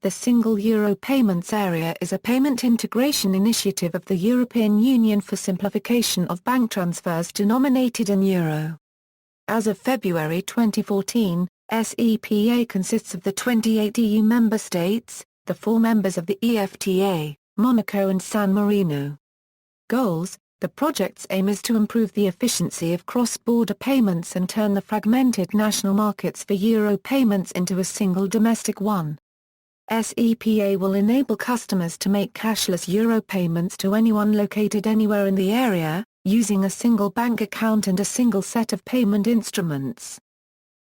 The Single Euro Payments Area is a payment integration initiative of the European Union for simplification of bank transfers denominated in euro. As of February 2014, SEPA consists of the 28 EU member states, the 4 members of the EFTA, Monaco and San Marino. Goals: the project's aim is to improve the efficiency of cross-border payments and turn the fragmented national markets for euro payments into a single domestic one. SEPA will enable customers to make cashless euro payments to anyone located anywhere in the area, using a single bank account and a single set of payment instruments.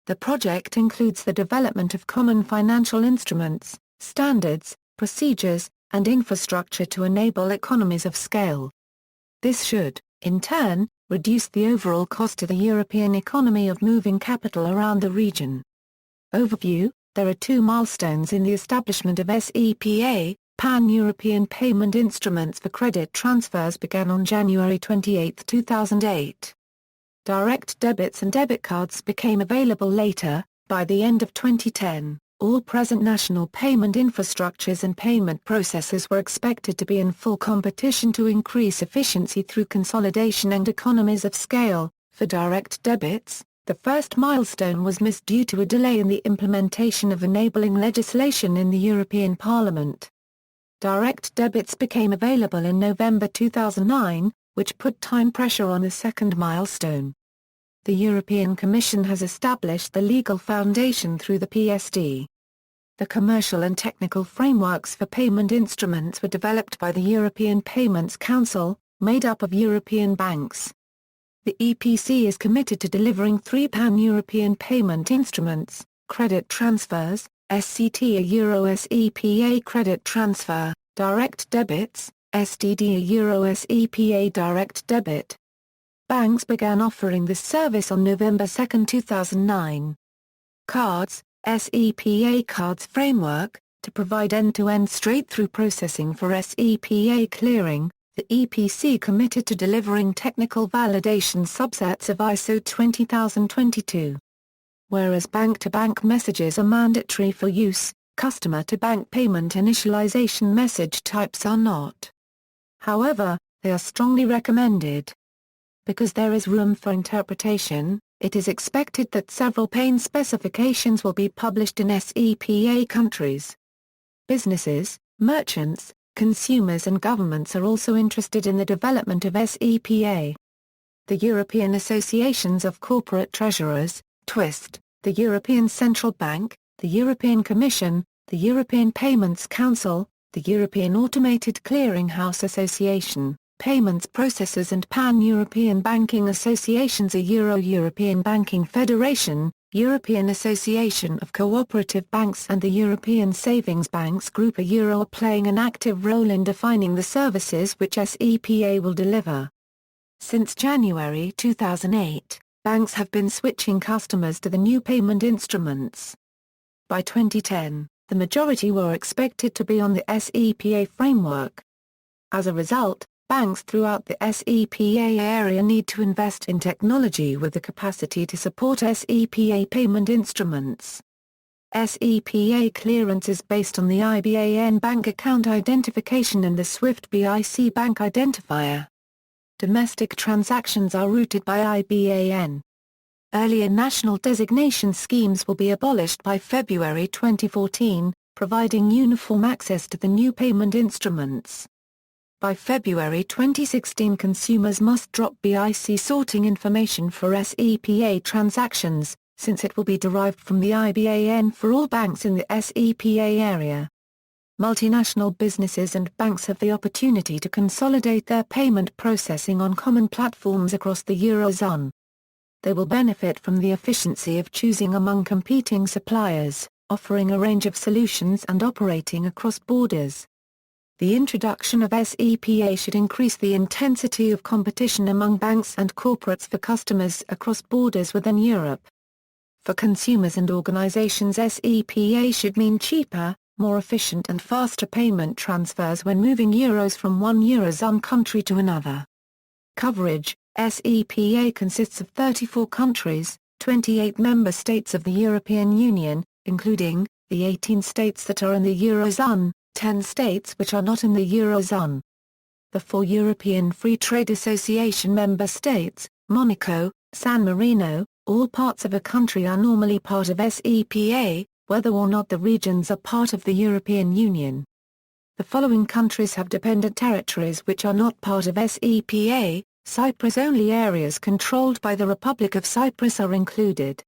The project includes the development of common financial instruments, standards, procedures, and infrastructure to enable economies of scale. This should, in turn, reduce the overall cost to the European economy of moving capital around the region. Overview: there are 2 milestones in the establishment of SEPA. Pan-European payment instruments for credit transfers began on January 28, 2008. Direct debits and debit cards became available later. By the end of 2010, all present national payment infrastructures and payment processors were expected to be in full competition to increase efficiency through consolidation and economies of scale. For direct debits, the first milestone was missed due to a delay in the implementation of enabling legislation in the European Parliament. Direct debits became available in November 2009, which put time pressure on the second milestone. The European Commission has established the legal foundation through the PSD. The commercial and technical frameworks for payment instruments were developed by the European Payments Council, made up of European banks. The EPC is committed to delivering 3 pan-European payment instruments: credit transfers, SCT a Euro SEPA credit transfer, direct debits, SDD a Euro SEPA direct debit. Banks began offering this service on November 2, 2009. Cards, SEPA Cards Framework, to provide end-to-end straight-through processing for SEPA clearing. The EPC committed to delivering technical validation subsets of ISO 20022. Whereas bank-to-bank messages are mandatory for use, customer-to-bank payment initialization message types are not. However, they are strongly recommended. Because there is room for interpretation, it is expected that several payment specifications will be published in SEPA countries. Businesses, merchants, consumers and governments are also interested in the development of SEPA. The European Associations of Corporate Treasurers, TWIST, the European Central Bank, the European Commission, the European Payments Council, the European Automated Clearinghouse Association, Payments Processors and Pan-European Banking Associations, a European Banking Federation, European Association of Cooperative Banks and the European Savings Banks Group are playing an active role in defining the services which SEPA will deliver. Since January 2008, banks have been switching customers to the new payment instruments. By 2010, the majority were expected to be on the SEPA framework. As a result, banks throughout the SEPA area need to invest in technology with the capacity to support SEPA payment instruments. SEPA clearance is based on the IBAN bank account identification and the SWIFT BIC bank identifier. Domestic transactions are routed by IBAN. Earlier national designation schemes will be abolished by February 2014, providing uniform access to the new payment instruments. By February 2016, consumers must drop BIC sorting information for SEPA transactions, since it will be derived from the IBAN for all banks in the SEPA area. Multinational businesses and banks have the opportunity to consolidate their payment processing on common platforms across the Eurozone. They will benefit from the efficiency of choosing among competing suppliers, offering a range of solutions and operating across borders. The introduction of SEPA should increase the intensity of competition among banks and corporates for customers across borders within Europe. For consumers and organizations, SEPA should mean cheaper, more efficient and faster payment transfers when moving euros from one Eurozone country to another. Coverage: SEPA consists of 34 countries, 28 member states of the European Union, including the 18 states that are in the Eurozone, 10 states which are not in the Eurozone. The 4 European Free Trade Association member states, Monaco, San Marino, all parts of a country are normally part of SEPA, whether or not the regions are part of the European Union. The following countries have dependent territories which are not part of SEPA. Cyprus-only areas controlled by the Republic of Cyprus are included.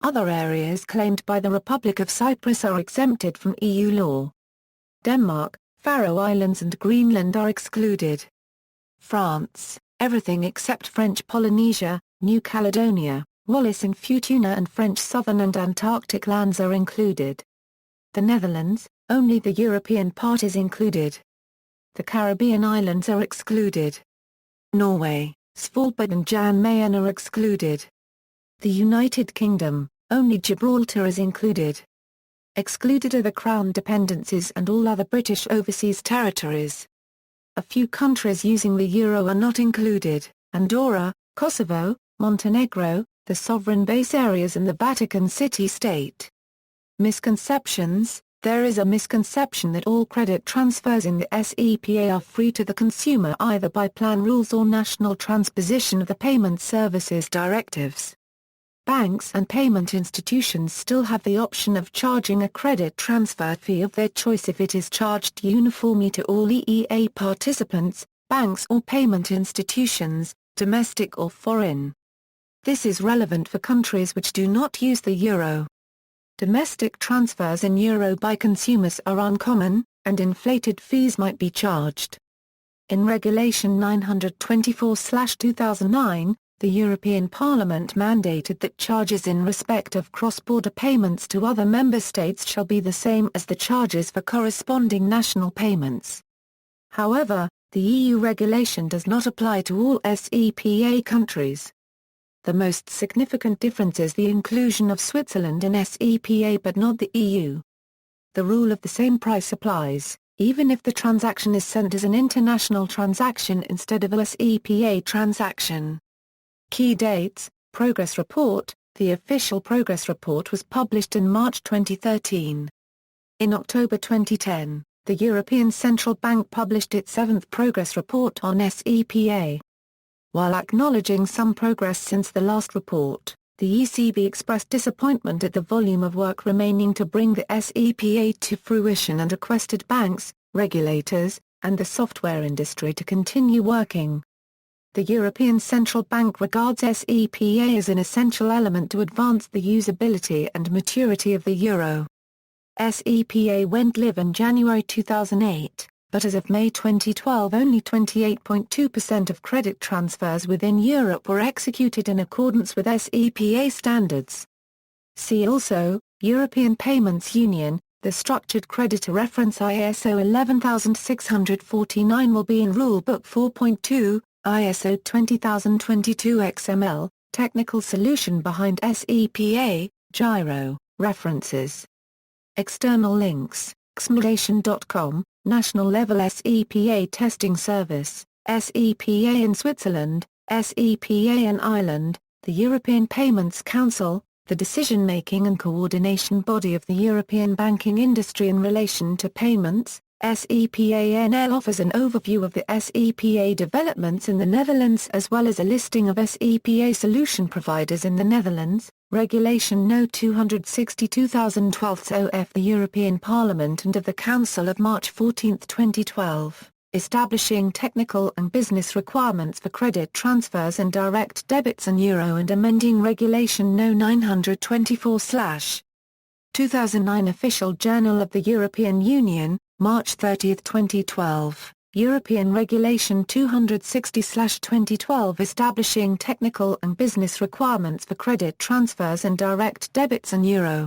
Other areas claimed by the Republic of Cyprus are exempted from EU law. Denmark, Faroe Islands and Greenland are excluded. France, everything except French Polynesia, New Caledonia, Wallis and Futuna and French Southern and Antarctic lands are included. The Netherlands, only the European part is included. The Caribbean islands are excluded. Norway, Svalbard and Jan Mayen are excluded. The United Kingdom, only Gibraltar is included. Excluded are the Crown dependencies and all other British overseas territories. A few countries using the euro are not included: Andorra, Kosovo, Montenegro, the sovereign base areas and the Vatican City State. Misconceptions: there is a misconception that all credit transfers in the SEPA are free to the consumer either by plan rules or national transposition of the Payment Services Directives. Banks and payment institutions still have the option of charging a credit transfer fee of their choice if it is charged uniformly to all EEA participants, banks or payment institutions, domestic or foreign. This is relevant for countries which do not use the euro. Domestic transfers in euro by consumers are uncommon, and inflated fees might be charged. In Regulation 924/2009, the European Parliament mandated that charges in respect of cross-border payments to other member states shall be the same as the charges for corresponding national payments. However, the EU regulation does not apply to all SEPA countries. The most significant difference is the inclusion of Switzerland in SEPA but not the EU. The rule of the same price applies, even if the transaction is sent as an international transaction instead of a SEPA transaction. Key dates: Progress Report. The official Progress Report was published in March 2013. In October 2010, the European Central Bank published its 7th Progress Report on SEPA. While acknowledging some progress since the last report, the ECB expressed disappointment at the volume of work remaining to bring the SEPA to fruition and requested banks, regulators, and the software industry to continue working. The European Central Bank regards SEPA as an essential element to advance the usability and maturity of the euro. SEPA went live in January 2008, but as of May 2012 only 28.2% of credit transfers within Europe were executed in accordance with SEPA standards. See also, European Payments Union. The Structured Creditor Reference ISO 11649 will be in Rulebook 4.2, ISO 20022 XML, technical solution behind SEPA, Gyro, references. External links: xmigration.com, National Level SEPA Testing Service, SEPA in Switzerland, SEPA in Ireland, the European Payments Council, the decision-making and coordination body of the European banking industry in relation to payments. SEPA-NL offers an overview of the SEPA developments in the Netherlands as well as a listing of SEPA solution providers in the Netherlands. Regulation No. 260/2012 OF the European Parliament and of the Council of March 14, 2012, establishing technical and business requirements for credit transfers and direct debits in euro and amending Regulation No. 924/2009 Official Journal of the European Union, March 30, 2012, European Regulation 260/2012 establishing technical and business requirements for credit transfers and direct debits in euro.